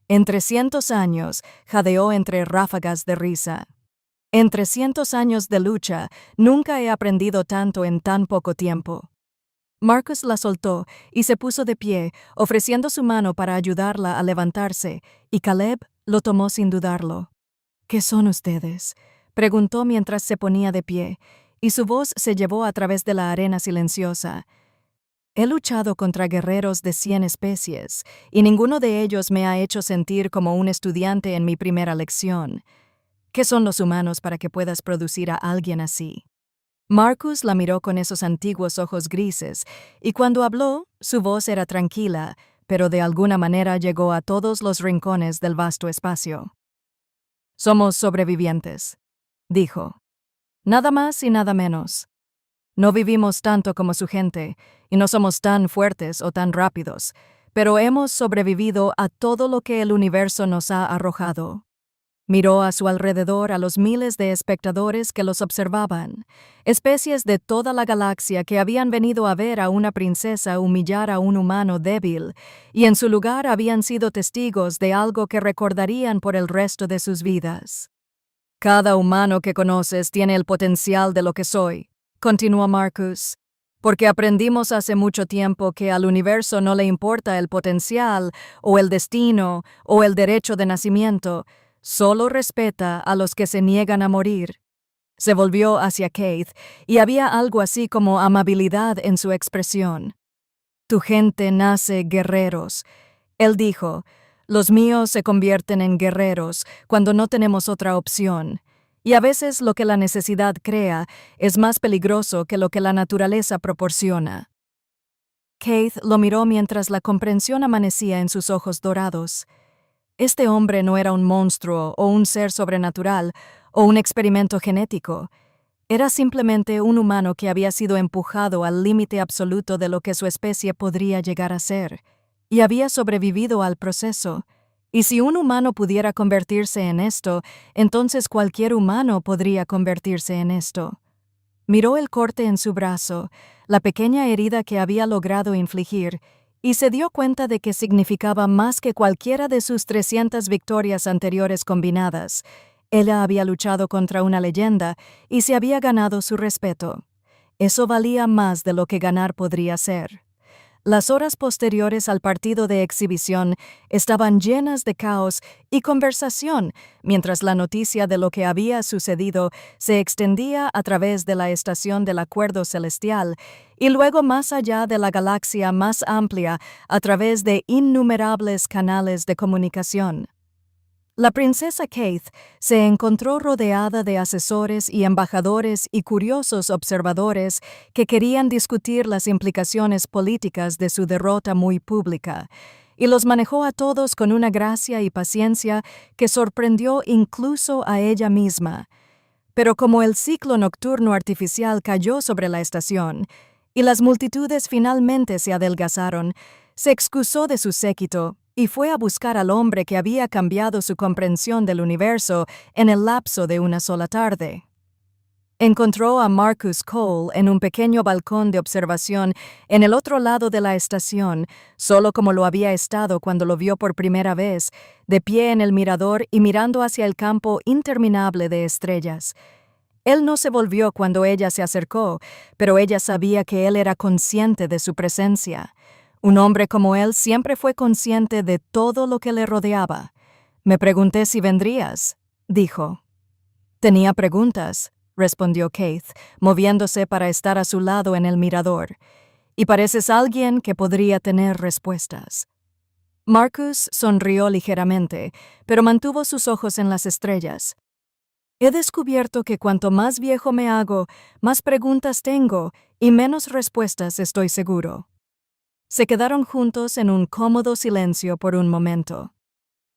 En 300 años, jadeó entre ráfagas de risa. En 300 años de lucha, nunca he aprendido tanto en tan poco tiempo. Marcus la soltó y se puso de pie, ofreciendo su mano para ayudarla a levantarse, y Caleb lo tomó sin dudarlo. «¿Qué son ustedes?», preguntó mientras se ponía de pie, y su voz se llevó a través de la arena silenciosa. «He luchado contra guerreros de 100 especies, y ninguno de ellos me ha hecho sentir como un estudiante en mi primera lección. ¿Qué son los humanos para que puedas producir a alguien así?» Marcus la miró con esos antiguos ojos grises, y cuando habló, su voz era tranquila, pero de alguna manera llegó a todos los rincones del vasto espacio. «Somos sobrevivientes», dijo. «Nada más y nada menos. No vivimos tanto como su gente, y no somos tan fuertes o tan rápidos, pero hemos sobrevivido a todo lo que el universo nos ha arrojado». Miró a su alrededor a los miles de espectadores que los observaban, especies de toda la galaxia que habían venido a ver a una princesa humillar a un humano débil, y en su lugar habían sido testigos de algo que recordarían por el resto de sus vidas. «Cada humano que conoces tiene el potencial de lo que soy», continuó Marcus, «porque aprendimos hace mucho tiempo que al universo no le importa el potencial, o el destino, o el derecho de nacimiento. Solo respeta a los que se niegan a morir». Se volvió hacia Kate, y había algo así como amabilidad en su expresión. «Tu gente nace guerreros», él dijo. «Los míos se convierten en guerreros cuando no tenemos otra opción. Y a veces lo que la necesidad crea es más peligroso que lo que la naturaleza proporciona». Kate lo miró mientras la comprensión amanecía en sus ojos dorados. Este hombre no era un monstruo o un ser sobrenatural o un experimento genético. Era simplemente un humano que había sido empujado al límite absoluto de lo que su especie podría llegar a ser, y había sobrevivido al proceso. Y si un humano pudiera convertirse en esto, entonces cualquier humano podría convertirse en esto. Miró el corte en su brazo, la pequeña herida que había logrado infligir, y se dio cuenta de que significaba más que cualquiera de sus 300 victorias anteriores combinadas. Ella había luchado contra una leyenda y se había ganado su respeto. Eso valía más de lo que ganar podría ser. Las horas posteriores al partido de exhibición estaban llenas de caos y conversación, mientras la noticia de lo que había sucedido se extendía a través de la estación del Acuerdo Celestial y luego más allá de la galaxia más amplia a través de innumerables canales de comunicación. La princesa Kate se encontró rodeada de asesores y embajadores y curiosos observadores que querían discutir las implicaciones políticas de su derrota muy pública, y los manejó a todos con una gracia y paciencia que sorprendió incluso a ella misma. Pero como el ciclo nocturno artificial cayó sobre la estación, y las multitudes finalmente se adelgazaron, se excusó de su séquito y fue a buscar al hombre que había cambiado su comprensión del universo en el lapso de una sola tarde. Encontró a Marcus Cole en un pequeño balcón de observación en el otro lado de la estación, solo como lo había estado cuando lo vio por primera vez, de pie en el mirador y mirando hacia el campo interminable de estrellas. Él no se volvió cuando ella se acercó, pero ella sabía que él era consciente de su presencia. Un hombre como él siempre fue consciente de todo lo que le rodeaba. Me pregunté si vendrías, dijo. Tenía preguntas, respondió Keith, moviéndose para estar a su lado en el mirador. Y pareces alguien que podría tener respuestas. Marcus sonrió ligeramente, pero mantuvo sus ojos en las estrellas. He descubierto que cuanto más viejo me hago, más preguntas tengo y menos respuestas estoy seguro. Se quedaron juntos en un cómodo silencio por un momento.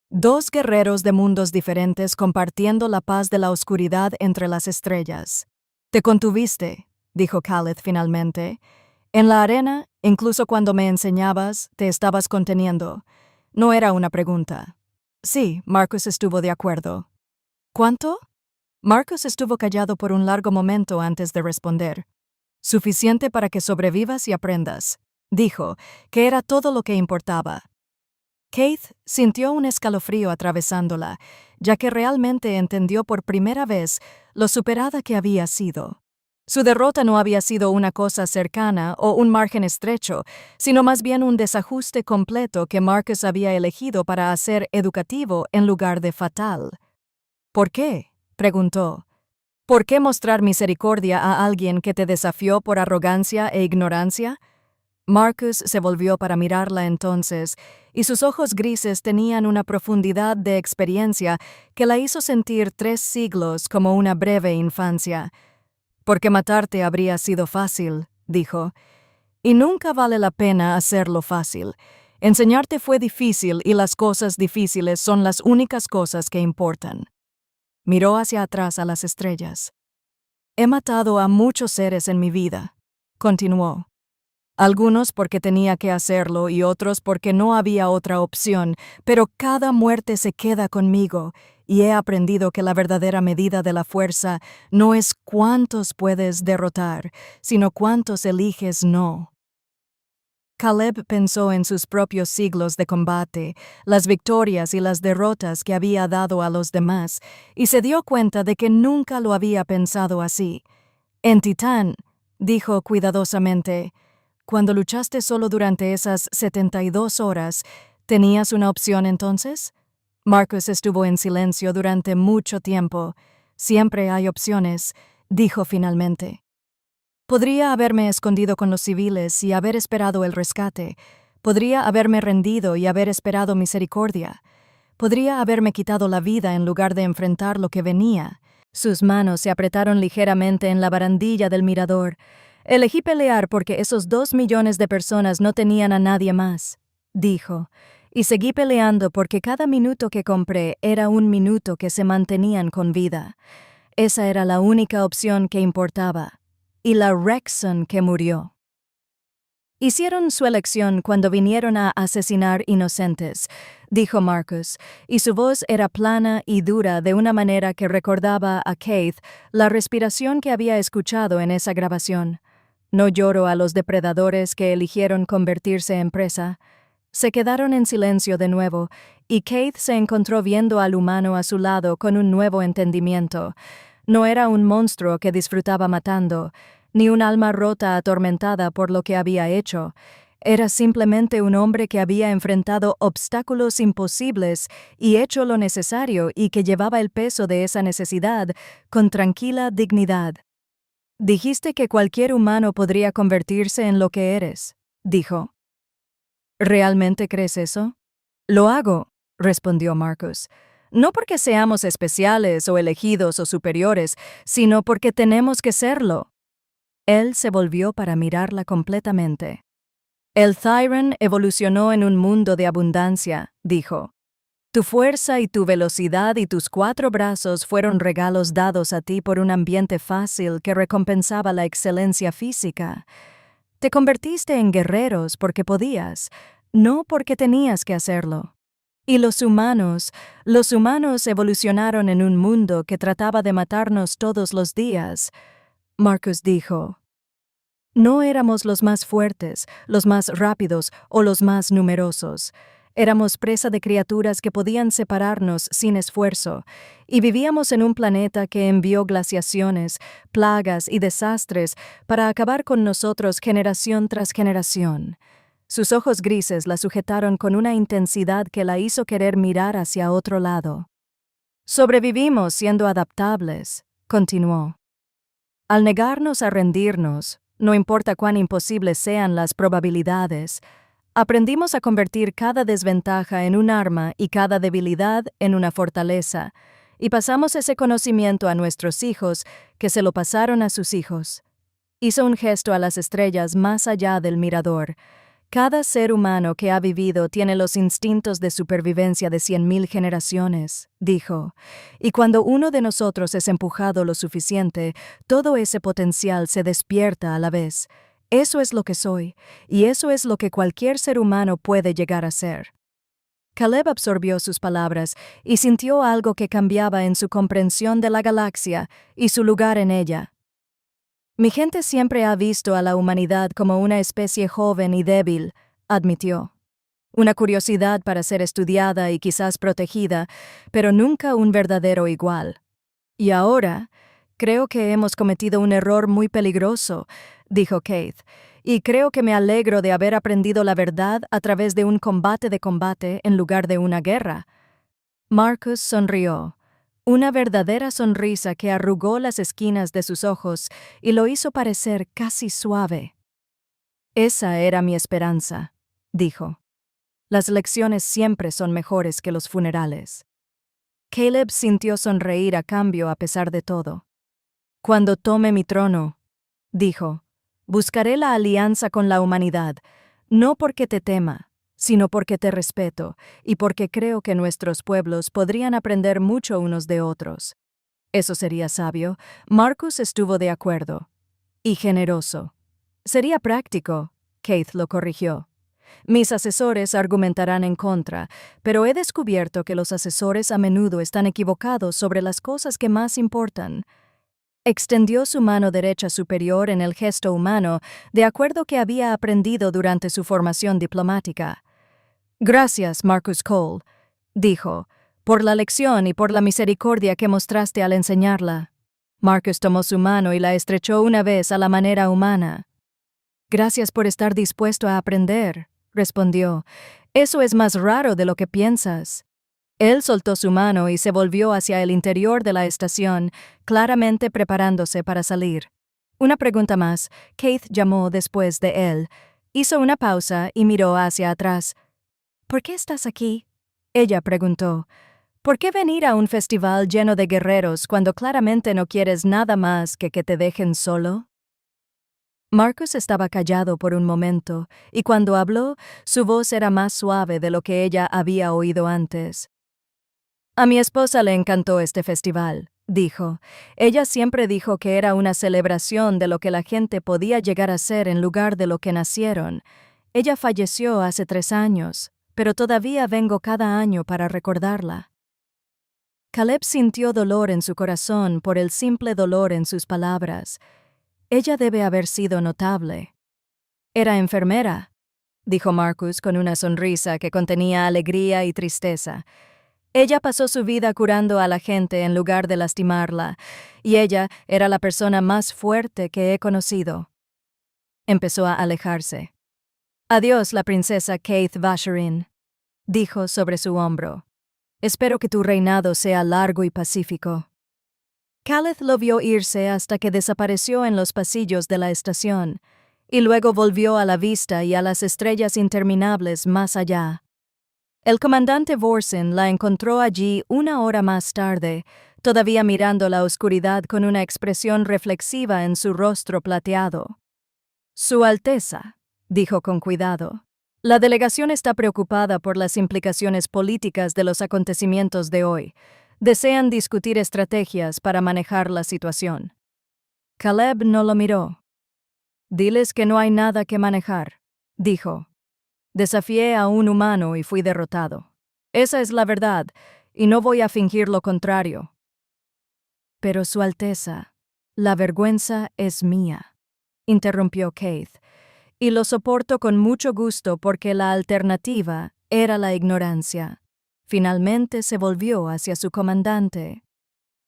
Dos guerreros de mundos diferentes compartiendo la paz de la oscuridad entre las estrellas. Te contuviste, dijo Khaled finalmente. En la arena, incluso cuando me enseñabas, te estabas conteniendo. No era una pregunta. Sí, Marcus estuvo de acuerdo. ¿Cuánto? Marcus estuvo callado por un largo momento antes de responder. Suficiente para que sobrevivas y aprendas, dijo, que era todo lo que importaba. Keith sintió un escalofrío atravesándola, ya que realmente entendió por primera vez lo superada que había sido. Su derrota no había sido una cosa cercana o un margen estrecho, sino más bien un desajuste completo que Marcus había elegido para hacer educativo en lugar de fatal. ¿Por qué?, preguntó. ¿Por qué mostrar misericordia a alguien que te desafió por arrogancia e ignorancia? Marcus se volvió para mirarla entonces, y sus ojos grises tenían una profundidad de experiencia que la hizo sentir 3 siglos como una breve infancia. Porque matarte habría sido fácil, dijo. Y nunca vale la pena hacerlo fácil. Enseñarte fue difícil y las cosas difíciles son las únicas cosas que importan. Miró hacia atrás a las estrellas. He matado a muchos seres en mi vida, continuó. Algunos porque tenía que hacerlo y otros porque no había otra opción, pero cada muerte se queda conmigo y he aprendido que la verdadera medida de la fuerza no es cuántos puedes derrotar, sino cuántos eliges no. Caleb pensó en sus propios siglos de combate, las victorias y las derrotas que había dado a los demás, y se dio cuenta de que nunca lo había pensado así. En Titán, dijo cuidadosamente, cuando luchaste solo durante esas 72 horas, ¿tenías una opción entonces? Marcus estuvo en silencio durante mucho tiempo. Siempre hay opciones, dijo finalmente. Podría haberme escondido con los civiles y haber esperado el rescate. Podría haberme rendido y haber esperado misericordia. Podría haberme quitado la vida en lugar de enfrentar lo que venía. Sus manos se apretaron ligeramente en la barandilla del mirador. Elegí pelear porque esos 2 millones de personas no tenían a nadie más, dijo, y seguí peleando porque cada minuto que compré era un minuto que se mantenían con vida. Esa era la única opción que importaba, y la Rexon que murió. Hicieron su elección cuando vinieron a asesinar inocentes, dijo Marcus, y su voz era plana y dura de una manera que recordaba a Keith la respiración que había escuchado en esa grabación. No lloro a los depredadores que eligieron convertirse en presa. Se quedaron en silencio de nuevo, y Keith se encontró viendo al humano a su lado con un nuevo entendimiento. No era un monstruo que disfrutaba matando, ni un alma rota atormentada por lo que había hecho. Era simplemente un hombre que había enfrentado obstáculos imposibles y hecho lo necesario y que llevaba el peso de esa necesidad con tranquila dignidad. Dijiste que cualquier humano podría convertirse en lo que eres, dijo. ¿Realmente crees eso? Lo hago, respondió Marcus. No porque seamos especiales o elegidos o superiores, sino porque tenemos que serlo. Él se volvió para mirarla completamente. El Thyron evolucionó en un mundo de abundancia, dijo. Tu fuerza y tu velocidad y tus 4 brazos fueron regalos dados a ti por un ambiente fácil que recompensaba la excelencia física. Te convertiste en guerreros porque podías, no porque tenías que hacerlo. Y los humanos evolucionaron en un mundo que trataba de matarnos todos los días. Marcus dijo, no éramos los más fuertes, los más rápidos o los más numerosos. Éramos presa de criaturas que podían separarnos sin esfuerzo, y vivíamos en un planeta que envió glaciaciones, plagas y desastres para acabar con nosotros generación tras generación. Sus ojos grises la sujetaron con una intensidad que la hizo querer mirar hacia otro lado. Sobrevivimos siendo adaptables, continuó. Al negarnos a rendirnos, no importa cuán imposibles sean las probabilidades, aprendimos a convertir cada desventaja en un arma y cada debilidad en una fortaleza, y pasamos ese conocimiento a nuestros hijos, que se lo pasaron a sus hijos. Hizo un gesto a las estrellas más allá del mirador. Cada ser humano que ha vivido tiene los instintos de supervivencia de 100,000 generaciones, dijo, y cuando uno de nosotros es empujado lo suficiente, todo ese potencial se despierta a la vez. Eso es lo que soy, y eso es lo que cualquier ser humano puede llegar a ser. Caleb absorbió sus palabras y sintió algo que cambiaba en su comprensión de la galaxia y su lugar en ella. Mi gente siempre ha visto a la humanidad como una especie joven y débil, admitió. Una curiosidad para ser estudiada y quizás protegida, pero nunca un verdadero igual. Y ahora, creo que hemos cometido un error muy peligroso, dijo Keith, y creo que me alegro de haber aprendido la verdad a través de un combate de combate en lugar de una guerra. Marcus sonrió. Una verdadera sonrisa que arrugó las esquinas de sus ojos y lo hizo parecer casi suave. Esa era mi esperanza, dijo. Las lecciones siempre son mejores que los funerales. Caleb sintió sonreír a cambio a pesar de todo. Cuando tome mi trono, dijo, buscaré la alianza con la humanidad, no porque te tema, sino porque te respeto y porque creo que nuestros pueblos podrían aprender mucho unos de otros. Eso sería sabio. Marcus estuvo de acuerdo. Y generoso. Sería práctico, Keith lo corrigió. Mis asesores argumentarán en contra, pero he descubierto que los asesores a menudo están equivocados sobre las cosas que más importan. Extendió su mano derecha superior en el gesto humano, de acuerdo que había aprendido durante su formación diplomática. Gracias, Marcus Cole, dijo, por la lección y por la misericordia que mostraste al enseñarla. Marcus tomó su mano y la estrechó una vez a la manera humana. Gracias por estar dispuesto a aprender, respondió. Eso es más raro de lo que piensas. Él soltó su mano y se volvió hacia el interior de la estación, claramente preparándose para salir. Una pregunta más, Keith llamó después de él. Hizo una pausa y miró hacia atrás. ¿Por qué estás aquí? Ella preguntó. ¿Por qué venir a un festival lleno de guerreros cuando claramente no quieres nada más que te dejen solo? Marcus estaba callado por un momento, y cuando habló, su voz era más suave de lo que ella había oído antes. A mi esposa le encantó este festival, dijo. Ella siempre dijo que era una celebración de lo que la gente podía llegar a ser en lugar de lo que nacieron. Ella falleció hace 3 años, pero todavía vengo cada año para recordarla. Caleb sintió dolor en su corazón por el simple dolor en sus palabras. Ella debe haber sido notable. Era enfermera, dijo Marcus con una sonrisa que contenía alegría y tristeza. Ella pasó su vida curando a la gente en lugar de lastimarla, y ella era la persona más fuerte que he conocido. Empezó a alejarse. Adiós, la princesa Keith Vasherin, dijo sobre su hombro. Espero que tu reinado sea largo y pacífico. Caleb lo vio irse hasta que desapareció en los pasillos de la estación, y luego volvió a la vista y a las estrellas interminables más allá. El comandante Vorsen la encontró allí 1 hora más tarde, todavía mirando la oscuridad con una expresión reflexiva en su rostro plateado. Su Alteza, dijo con cuidado. La delegación está preocupada por las implicaciones políticas de los acontecimientos de hoy. Desean discutir estrategias para manejar la situación. Caleb no lo miró. Diles que no hay nada que manejar, dijo. Desafié a un humano y fui derrotado. Esa es la verdad, y no voy a fingir lo contrario. Pero Su Alteza, la vergüenza es mía, interrumpió Keith, y lo soporto con mucho gusto porque la alternativa era la ignorancia. Finalmente se volvió hacia su comandante.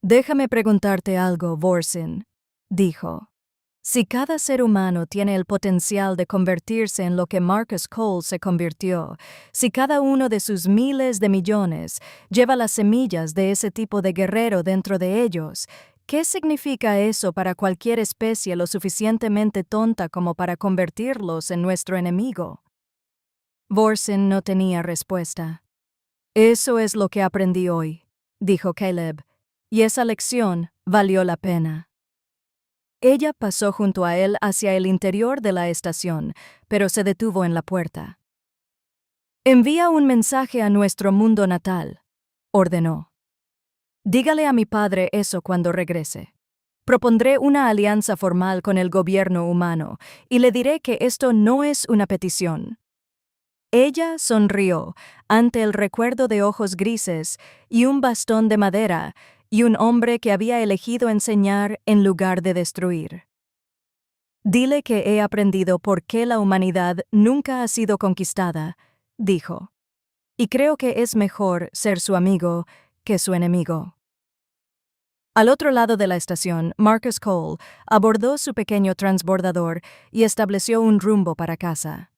Déjame preguntarte algo, Vorsin, dijo. Si cada ser humano tiene el potencial de convertirse en lo que Marcus Cole se convirtió, si cada uno de sus miles de millones lleva las semillas de ese tipo de guerrero dentro de ellos, ¿qué significa eso para cualquier especie lo suficientemente tonta como para convertirlos en nuestro enemigo? Vorsin no tenía respuesta. Eso es lo que aprendí hoy, dijo Caleb, y esa lección valió la pena. Ella pasó junto a él hacia el interior de la estación, pero se detuvo en la puerta. Envía un mensaje a nuestro mundo natal, ordenó. Dígale a mi padre eso cuando regrese. Propondré una alianza formal con el gobierno humano y le diré que esto no es una petición. Ella sonrió ante el recuerdo de ojos grises y un bastón de madera y un hombre que había elegido enseñar en lugar de destruir. Dile que he aprendido por qué la humanidad nunca ha sido conquistada, dijo. Y creo que es mejor ser su amigo que su enemigo. Al otro lado de la estación, Marcus Cole abordó su pequeño transbordador y estableció un rumbo para casa.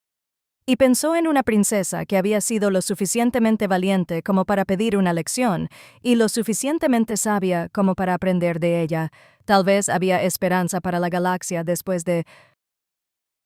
Y pensó en una princesa que había sido lo suficientemente valiente como para pedir una lección y lo suficientemente sabia como para aprender de ella. Tal vez había esperanza para la galaxia después de